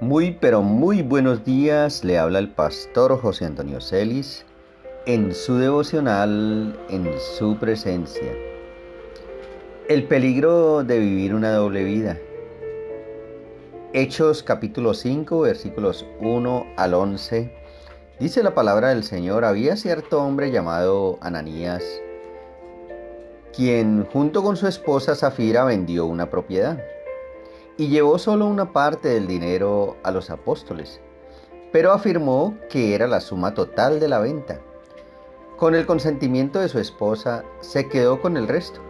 Muy pero muy buenos días, le habla el pastor José Antonio Celis en su devocional, en su presencia. El peligro de vivir una doble vida. Hechos capítulo 5 versículos 1 al 11. Dice la palabra del Señor: había cierto hombre llamado Ananías, quien junto con su esposa Zafira vendió una propiedad y llevó solo una parte del dinero a los apóstoles, pero afirmó que era la suma total de la venta. Con el consentimiento de su esposa, se quedó con el resto.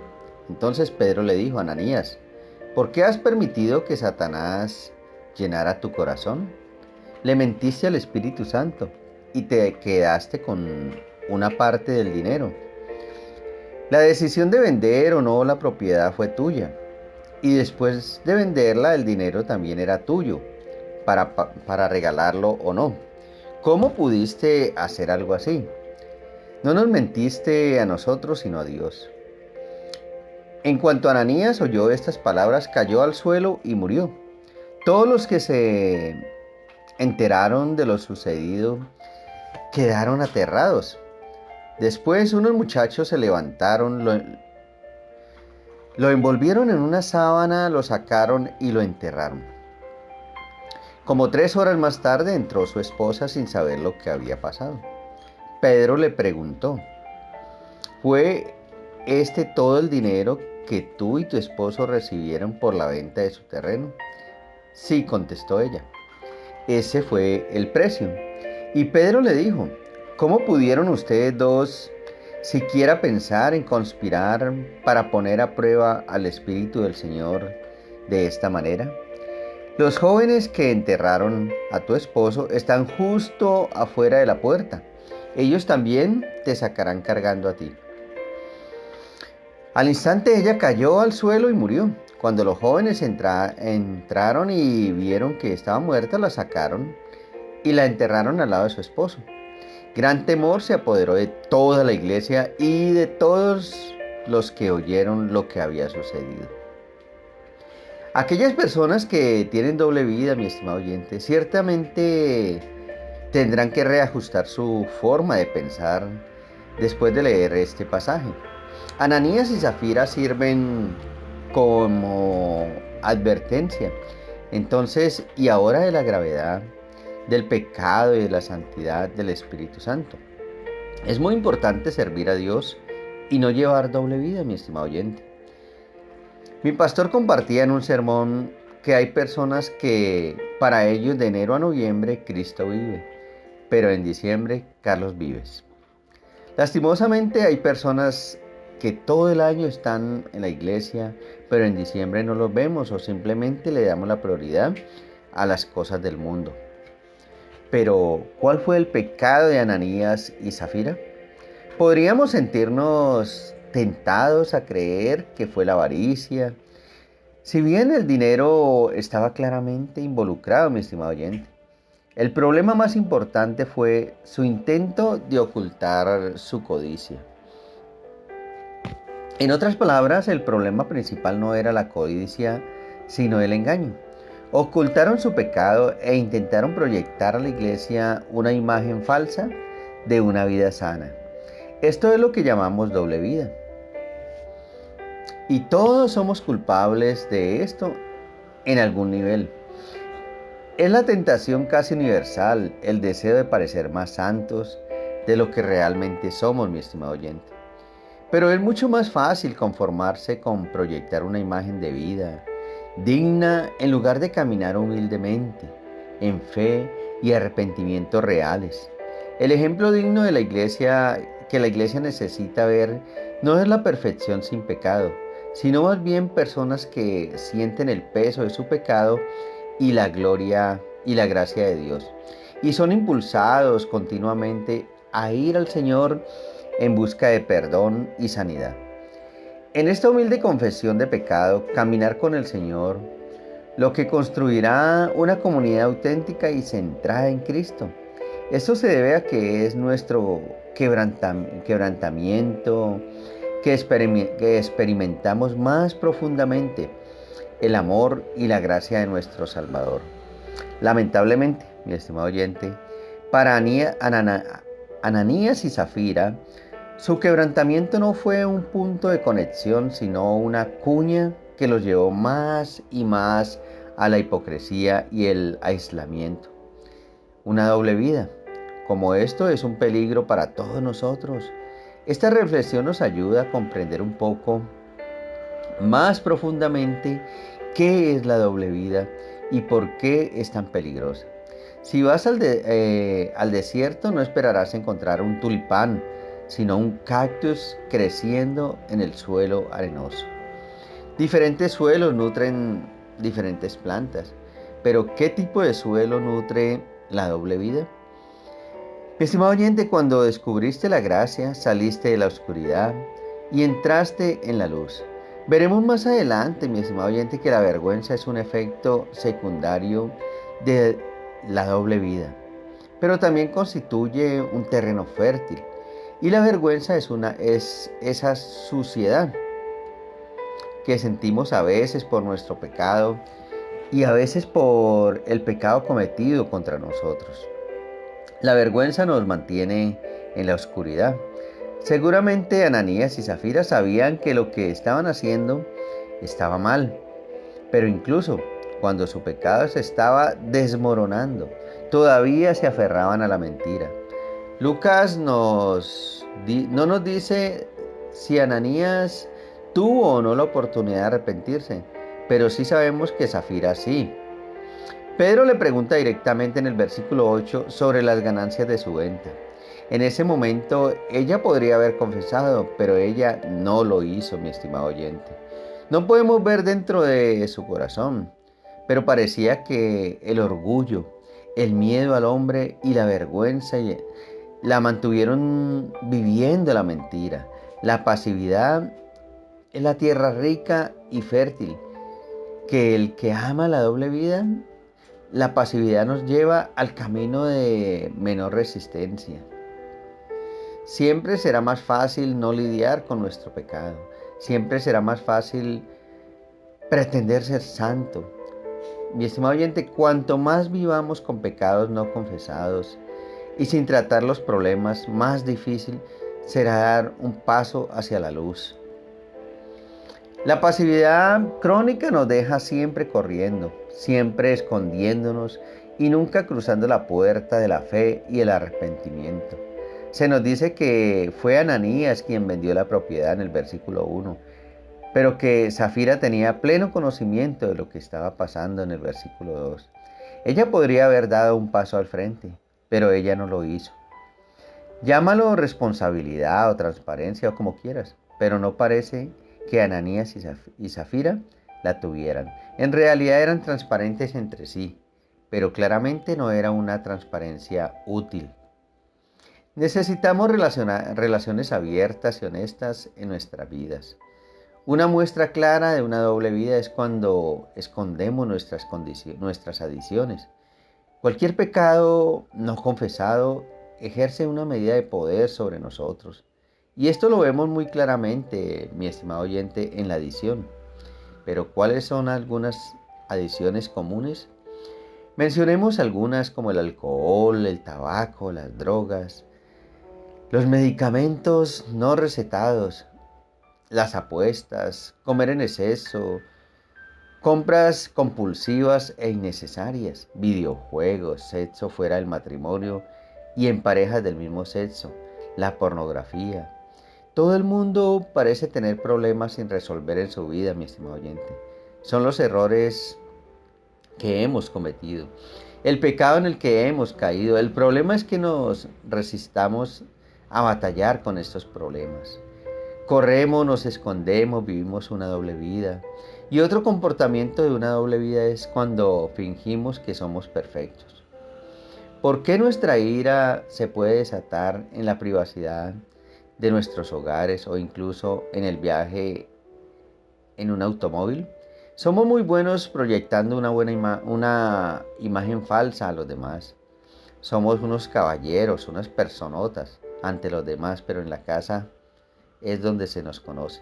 Entonces Pedro le dijo: Ananías, ¿por qué has permitido que Satanás llenara tu corazón? Le mentiste al Espíritu Santo y te quedaste con una parte del dinero. La decisión de vender o no la propiedad fue tuya, y después de venderla el dinero también era tuyo, para regalarlo o no. ¿Cómo pudiste hacer algo así? No nos mentiste a nosotros, sino a Dios. En cuanto Ananías oyó estas palabras, cayó al suelo y murió. Todos los que se enteraron de lo sucedido quedaron aterrados. Después unos muchachos se levantaron, lo envolvieron en una sábana, lo sacaron y lo enterraron. Como 3 horas más tarde entró su esposa sin saber lo que había pasado. Pedro le preguntó: ¿fue este todo el dinero que tú y tu esposo recibieron por la venta de su terreno? Sí, contestó ella. Ese fue el precio. Y Pedro le dijo: ¿cómo pudieron ustedes dos siquiera pensar en conspirar para poner a prueba al Espíritu del Señor de esta manera? Los jóvenes que enterraron a tu esposo están justo afuera de la puerta. Ellos también te sacarán cargando a ti. Al instante ella cayó al suelo y murió. Cuando los jóvenes entraron y vieron que estaba muerta, la sacaron y la enterraron al lado de su esposo. Gran temor se apoderó de toda la iglesia y de todos los que oyeron lo que había sucedido. Aquellas personas que tienen doble vida, mi estimado oyente, ciertamente tendrán que reajustar su forma de pensar después de leer este pasaje. Ananías y Zafira sirven como advertencia, entonces, y ahora, de la gravedad del pecado y de la santidad del Espíritu Santo. Es muy importante servir a Dios y no llevar doble vida, mi estimado oyente. Mi pastor compartía en un sermón que hay personas que para ellos de enero a noviembre Cristo vive, pero en diciembre Carlos Vives. Lastimosamente hay personas que todo el año están en la iglesia, pero en diciembre no los vemos o simplemente le damos la prioridad a las cosas del mundo. Pero, ¿cuál fue el pecado de Ananías y Zafira? Podríamos sentirnos tentados a creer que fue la avaricia, si bien el dinero estaba claramente involucrado, mi estimado oyente. El problema más importante fue su intento de ocultar su codicia. En otras palabras, el problema principal no era la codicia, sino el engaño. Ocultaron su pecado e intentaron proyectar a la iglesia una imagen falsa de una vida sana. Esto es lo que llamamos doble vida. Y todos somos culpables de esto en algún nivel. Es la tentación casi universal, el deseo de parecer más santos de lo que realmente somos, mi estimado oyente. Pero es mucho más fácil conformarse con proyectar una imagen de vida digna en lugar de caminar humildemente, en fe y arrepentimiento reales. El ejemplo digno de la iglesia que la iglesia necesita ver no es la perfección sin pecado, sino más bien personas que sienten el peso de su pecado y la gloria y la gracia de Dios, y son impulsados continuamente a ir al Señor en busca de perdón y sanidad. En esta humilde confesión de pecado, caminar con el Señor, lo que construirá una comunidad auténtica y centrada en Cristo. Esto se debe a que es nuestro quebrantamiento, que experimentamos más profundamente el amor y la gracia de nuestro Salvador. Lamentablemente, mi estimado oyente, para Ananías y Zafira, su quebrantamiento no fue un punto de conexión, sino una cuña que los llevó más y más a la hipocresía y el aislamiento. Una doble vida. Como esto es un peligro para todos nosotros. Esta reflexión nos ayuda a comprender un poco más profundamente qué es la doble vida y por qué es tan peligrosa. Si vas al desierto, no esperarás encontrar un tulipán, sino un cactus creciendo en el suelo arenoso. Diferentes suelos nutren diferentes plantas, pero ¿qué tipo de suelo nutre la doble vida? Mi estimado oyente, cuando descubriste la gracia, saliste de la oscuridad y entraste en la luz. Veremos más adelante, mi estimado oyente, que la vergüenza es un efecto secundario de la doble vida, pero también constituye un terreno fértil. Y la vergüenza es esa suciedad que sentimos a veces por nuestro pecado y a veces por el pecado cometido contra nosotros. La vergüenza nos mantiene en la oscuridad. Seguramente Ananías y Zafira sabían que lo que estaban haciendo estaba mal, pero incluso cuando su pecado se estaba desmoronando, todavía se aferraban a la mentira. Lucas no nos dice si Ananías tuvo o no la oportunidad de arrepentirse, pero sí sabemos que Zafira sí. Pedro le pregunta directamente en el versículo 8 sobre las ganancias de su venta. En ese momento ella podría haber confesado, pero ella no lo hizo, mi estimado oyente. No podemos ver dentro de su corazón, pero parecía que el orgullo, el miedo al hombre y la vergüenza la mantuvieron viviendo la mentira. La pasividad es la tierra rica y fértil, que el que ama la doble vida, la pasividad nos lleva al camino de menor resistencia. Siempre será más fácil no lidiar con nuestro pecado. Siempre será más fácil pretender ser santo. Mi estimado oyente, cuanto más vivamos con pecados no confesados y sin tratar los problemas, más difícil será dar un paso hacia la luz. La pasividad crónica nos deja siempre corriendo, siempre escondiéndonos y nunca cruzando la puerta de la fe y el arrepentimiento. Se nos dice que fue Ananías quien vendió la propiedad en el versículo 1, pero que Zafira tenía pleno conocimiento de lo que estaba pasando en el versículo 2. Ella podría haber dado un paso al frente, pero ella no lo hizo. Llámalo responsabilidad o transparencia o como quieras, pero no parece que Ananías y Zafira la tuvieran. En realidad eran transparentes entre sí, pero claramente no era una transparencia útil. Necesitamos relaciones abiertas y honestas en nuestras vidas. Una muestra clara de una doble vida es cuando escondemos nuestras adiciones. Cualquier pecado no confesado ejerce una medida de poder sobre nosotros. Y esto lo vemos muy claramente, mi estimado oyente, en la adición. Pero ¿cuáles son algunas adiciones comunes? Mencionemos algunas como el alcohol, el tabaco, las drogas, los medicamentos no recetados, las apuestas, comer en exceso, compras compulsivas e innecesarias, videojuegos, sexo fuera del matrimonio y en parejas del mismo sexo, la pornografía. Todo el mundo parece tener problemas sin resolver en su vida, mi estimado oyente. Son los errores que hemos cometido, el pecado en el que hemos caído. El problema es que nos resistamos a batallar con estos problemas. Corremos, nos escondemos, vivimos una doble vida. Y otro comportamiento de una doble vida es cuando fingimos que somos perfectos. ¿Por qué nuestra ira se puede desatar en la privacidad de nuestros hogares o incluso en el viaje en un automóvil? Somos muy buenos proyectando una imagen falsa a los demás. Somos unos caballeros, unas personotas ante los demás, pero en la casa es donde se nos conoce.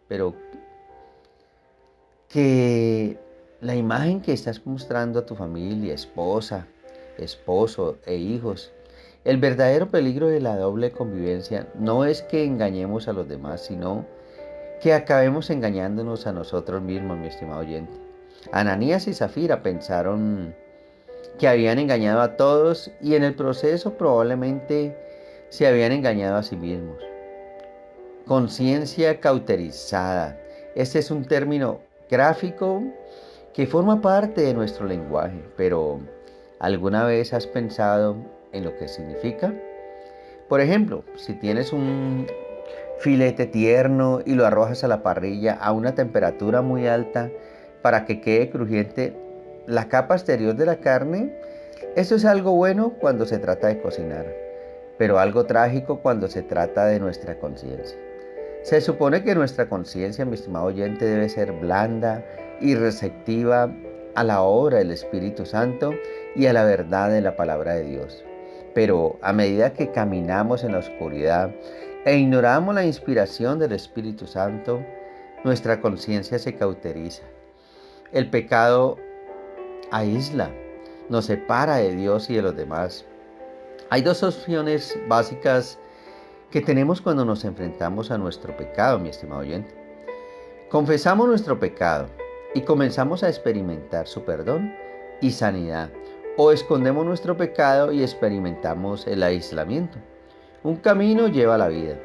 Pero que la imagen que estás mostrando a tu familia, esposa, esposo e hijos. El verdadero peligro de la doble convivencia no es que engañemos a los demás, sino que acabemos engañándonos a nosotros mismos, mi estimado oyente. Ananías y Zafira pensaron que habían engañado a todos y en el proceso probablemente se habían engañado a sí mismos. Conciencia cauterizada. Este es un término gráfico que forma parte de nuestro lenguaje, pero ¿alguna vez has pensado en lo que significa? Por ejemplo, si tienes un filete tierno y lo arrojas a la parrilla a una temperatura muy alta para que quede crujiente la capa exterior de la carne, esto es algo bueno cuando se trata de cocinar, pero algo trágico cuando se trata de nuestra conciencia. Se supone que nuestra conciencia, mi estimado oyente, debe ser blanda y receptiva a la obra del Espíritu Santo y a la verdad de la palabra de Dios. Pero a medida que caminamos en la oscuridad e ignoramos la inspiración del Espíritu Santo, nuestra conciencia se cauteriza. El pecado aísla, nos separa de Dios y de los demás. Hay dos opciones básicas que tenemos cuando nos enfrentamos a nuestro pecado, mi estimado oyente. Confesamos nuestro pecado y comenzamos a experimentar su perdón y sanidad, o escondemos nuestro pecado y experimentamos el aislamiento. Un camino lleva a la vida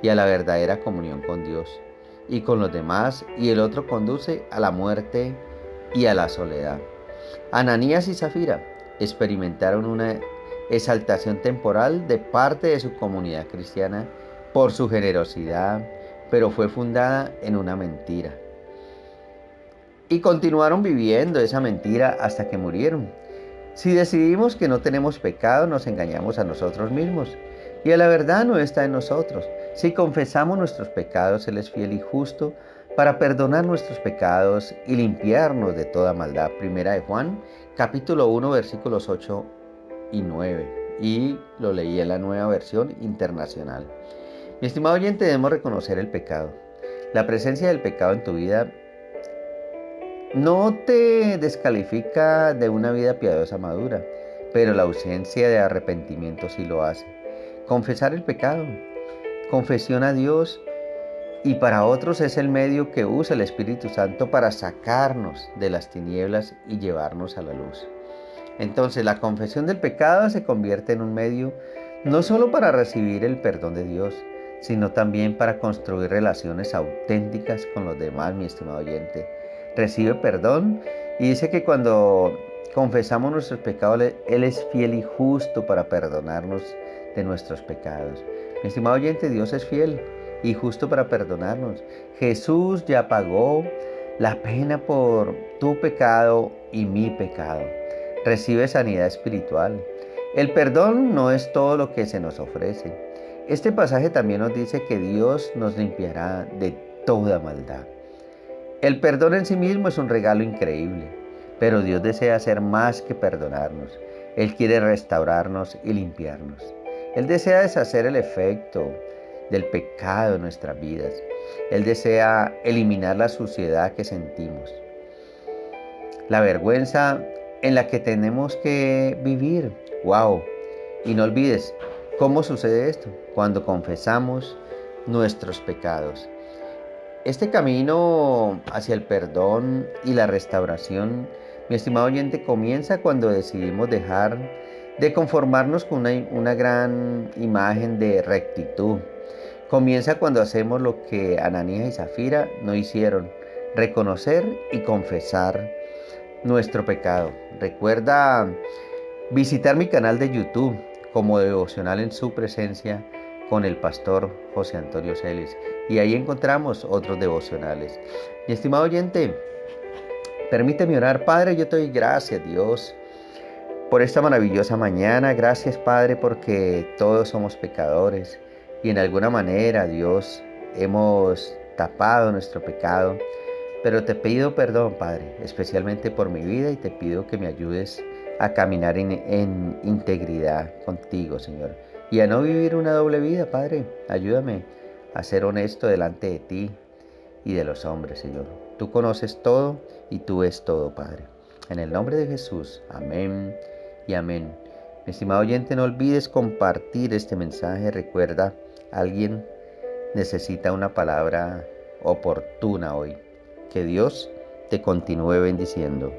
y a la verdadera comunión con Dios y con los demás, y el otro conduce a la muerte y a la soledad. Ananías y Zafira experimentaron una exaltación temporal de parte de su comunidad cristiana por su generosidad, pero fue fundada en una mentira. Y continuaron viviendo esa mentira hasta que murieron. Si decidimos que no tenemos pecado, nos engañamos a nosotros mismos y a la verdad no está en nosotros. Si confesamos nuestros pecados, Él es fiel y justo para perdonar nuestros pecados y limpiarnos de toda maldad. Primera de Juan, capítulo 1, versículos 8 y 9. Y lo leí en la nueva versión internacional. Mi estimado oyente, debemos reconocer el pecado. La presencia del pecado en tu vida no te descalifica de una vida piadosa madura, pero la ausencia de arrepentimiento sí lo hace. Confesar el pecado, confesión a Dios, y para otros es el medio que usa el Espíritu Santo para sacarnos de las tinieblas y llevarnos a la luz. Entonces la confesión del pecado se convierte en un medio no solo para recibir el perdón de Dios, sino también para construir relaciones auténticas con los demás, mi estimado oyente. Recibe perdón y dice que cuando confesamos nuestros pecados, Él es fiel y justo para perdonarnos de nuestros pecados. Mi estimado oyente, Dios es fiel y justo para perdonarnos. Jesús ya pagó la pena por tu pecado y mi pecado. Recibe sanidad espiritual. El perdón no es todo lo que se nos ofrece. Este pasaje también nos dice que Dios nos limpiará de toda maldad. El perdón en sí mismo es un regalo increíble, pero Dios desea hacer más que perdonarnos. Él quiere restaurarnos y limpiarnos. Él desea deshacer el efecto del pecado en nuestras vidas. Él desea eliminar la suciedad que sentimos, la vergüenza en la que tenemos que vivir. ¡Wow! Y no olvides cómo sucede esto cuando confesamos nuestros pecados. Este camino hacia el perdón y la restauración, mi estimado oyente, comienza cuando decidimos dejar de conformarnos con una gran imagen de rectitud. Comienza cuando hacemos lo que Ananías y Zafira no hicieron: reconocer y confesar nuestro pecado. Recuerda visitar mi canal de YouTube como Devocional en Su Presencia con el pastor José Antonio Celis, y ahí encontramos otros devocionales. Mi estimado oyente, permíteme orar. Padre, yo te doy gracias, Dios, por esta maravillosa mañana. Gracias, Padre, porque todos somos pecadores y en alguna manera, Dios, hemos tapado nuestro pecado. Pero te pido perdón, Padre, especialmente por mi vida, y te pido que me ayudes a caminar en integridad contigo, Señor, y a no vivir una doble vida, Padre. Ayúdame a ser honesto delante de ti y de los hombres, Señor. Tú conoces todo y tú ves todo, Padre. En el nombre de Jesús, amén y amén. Mi estimado oyente, no olvides compartir este mensaje. Recuerda, alguien necesita una palabra oportuna hoy. Que Dios te continúe bendiciendo.